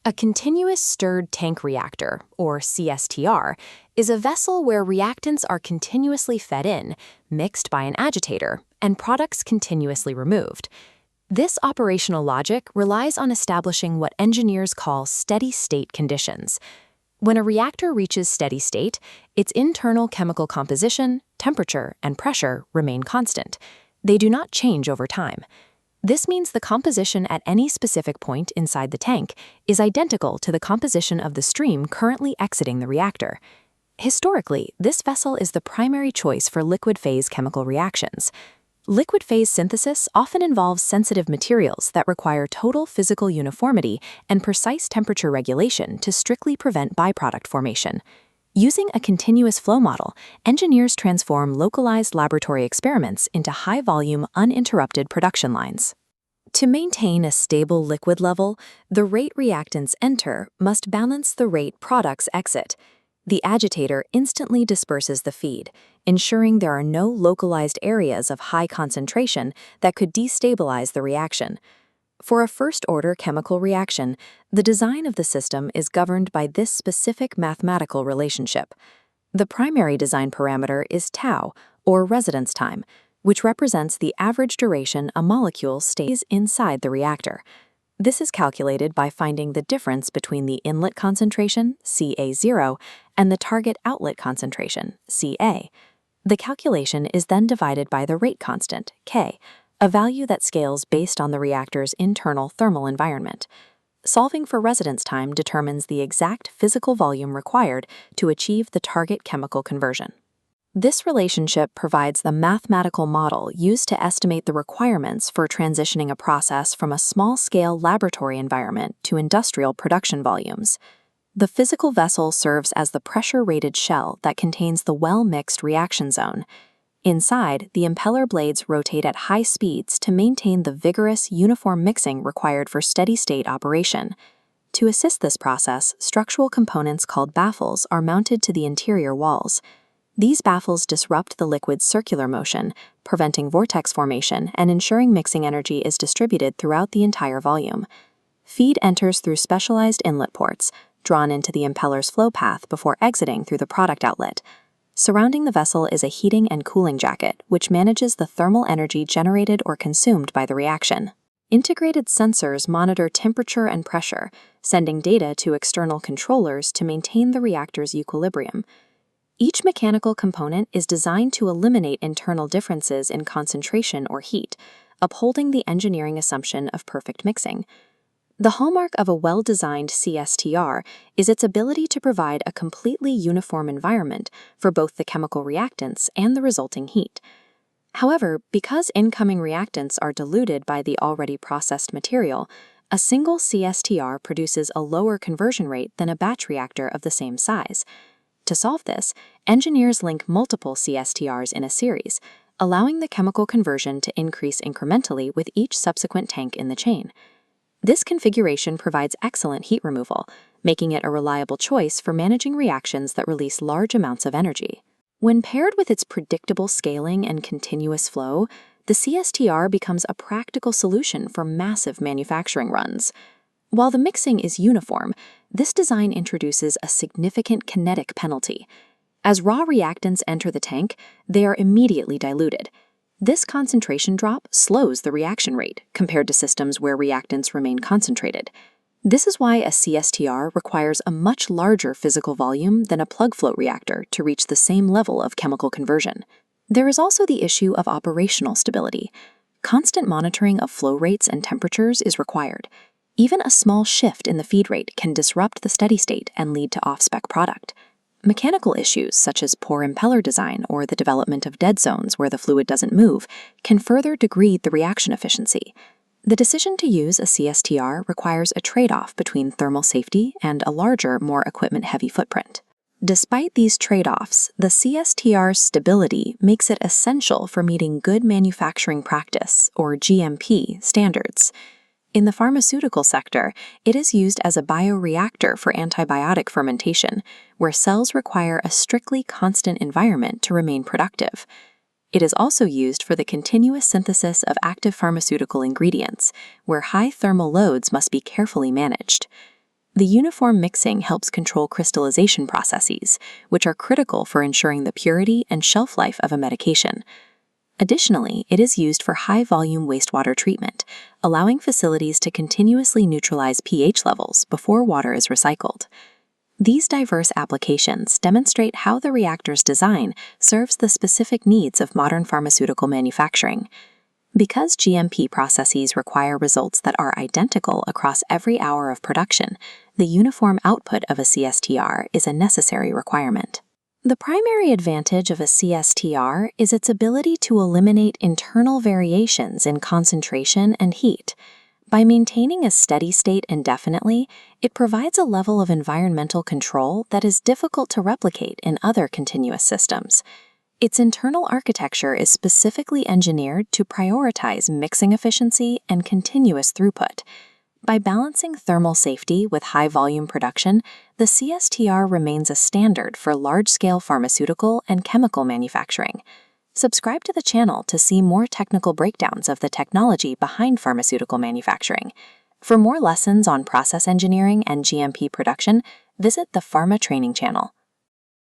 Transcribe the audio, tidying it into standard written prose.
A continuous stirred tank reactor, or CSTR, is a vessel where reactants are continuously fed in, mixed by an agitator, and products continuously removed. This operational logic relies on establishing what engineers call steady-state conditions. When a reactor reaches steady state, its internal chemical composition, temperature, and pressure remain constant. They do not change over time. This means the composition at any specific point inside the tank is identical to the composition of the stream currently exiting the reactor. Historically, this vessel is the primary choice for liquid phase chemical reactions. Liquid phase synthesis often involves sensitive materials that require total physical uniformity and precise temperature regulation to strictly prevent byproduct formation. Using a continuous flow model, engineers transform localized laboratory experiments into high-volume, uninterrupted production lines. To maintain a stable liquid level, the rate reactants enter must balance the rate products exit. The agitator instantly disperses the feed, ensuring there are no localized areas of high concentration that could destabilize the reaction. For a first-order chemical reaction, the design of the system is governed by this specific mathematical relationship. The primary design parameter is tau, or residence time, which represents the average duration a molecule stays inside the reactor. This is calculated by finding the difference between the inlet concentration, Ca0, and the target outlet concentration, Ca. The calculation is then divided by the rate constant, K, a value that scales based on the reactor's internal thermal environment. Solving for residence time determines the exact physical volume required to achieve the target chemical conversion. This relationship provides the mathematical model used to estimate the requirements for transitioning a process from a small-scale laboratory environment to industrial production volumes. The physical vessel serves as the pressure-rated shell that contains the well-mixed reaction zone. Inside, the impeller blades rotate at high speeds to maintain the vigorous, uniform mixing required for steady-state operation. To assist this process, structural components called baffles are mounted to the interior walls. These baffles disrupt the liquid's circular motion, preventing vortex formation and ensuring mixing energy is distributed throughout the entire volume. Feed enters through specialized inlet ports, drawn into the impeller's flow path before exiting through the product outlet. Surrounding the vessel is a heating and cooling jacket, which manages the thermal energy generated or consumed by the reaction. Integrated sensors monitor temperature and pressure, sending data to external controllers to maintain the reactor's equilibrium. Each mechanical component is designed to eliminate internal differences in concentration or heat, upholding the engineering assumption of perfect mixing. The hallmark of a well-designed CSTR is its ability to provide a completely uniform environment for both the chemical reactants and the resulting heat. However, because incoming reactants are diluted by the already processed material, a single CSTR produces a lower conversion rate than a batch reactor of the same size. To solve this, engineers link multiple CSTRs in a series, allowing the chemical conversion to increase incrementally with each subsequent tank in the chain. This configuration provides excellent heat removal, making it a reliable choice for managing reactions that release large amounts of energy. When paired with its predictable scaling and continuous flow, the CSTR becomes a practical solution for massive manufacturing runs. While the mixing is uniform, this design introduces a significant kinetic penalty. As raw reactants enter the tank, they are immediately diluted. This concentration drop slows the reaction rate compared to systems where reactants remain concentrated. This is why a CSTR requires a much larger physical volume than a plug flow reactor to reach the same level of chemical conversion. There is also the issue of operational stability. Constant monitoring of flow rates and temperatures is required. Even a small shift in the feed rate can disrupt the steady state and lead to off-spec product. Mechanical issues such as poor impeller design or the development of dead zones where the fluid doesn't move can further degrade the reaction efficiency. The decision to use a CSTR requires a trade-off between thermal safety and a larger, more equipment-heavy footprint. Despite these trade-offs, the CSTR's stability makes it essential for meeting good manufacturing practice, or GMP, standards. In the pharmaceutical sector, it is used as a bioreactor for antibiotic fermentation, where cells require a strictly constant environment to remain productive. It is also used for the continuous synthesis of active pharmaceutical ingredients, where high thermal loads must be carefully managed. The uniform mixing helps control crystallization processes, which are critical for ensuring the purity and shelf life of a medication. Additionally, it is used for high-volume wastewater treatment, allowing facilities to continuously neutralize pH levels before water is recycled. These diverse applications demonstrate how the reactor's design serves the specific needs of modern pharmaceutical manufacturing. Because GMP processes require results that are identical across every hour of production, the uniform output of a CSTR is a necessary requirement. The primary advantage of a CSTR is its ability to eliminate internal variations in concentration and heat. By maintaining a steady state indefinitely, it provides a level of environmental control that is difficult to replicate in other continuous systems. Its internal architecture is specifically engineered to prioritize mixing efficiency and continuous throughput. By balancing thermal safety with high-volume production, the CSTR remains a standard for large-scale pharmaceutical and chemical manufacturing. Subscribe to the channel to see more technical breakdowns of the technology behind pharmaceutical manufacturing. For more lessons on process engineering and GMP production, visit the Pharma Training channel.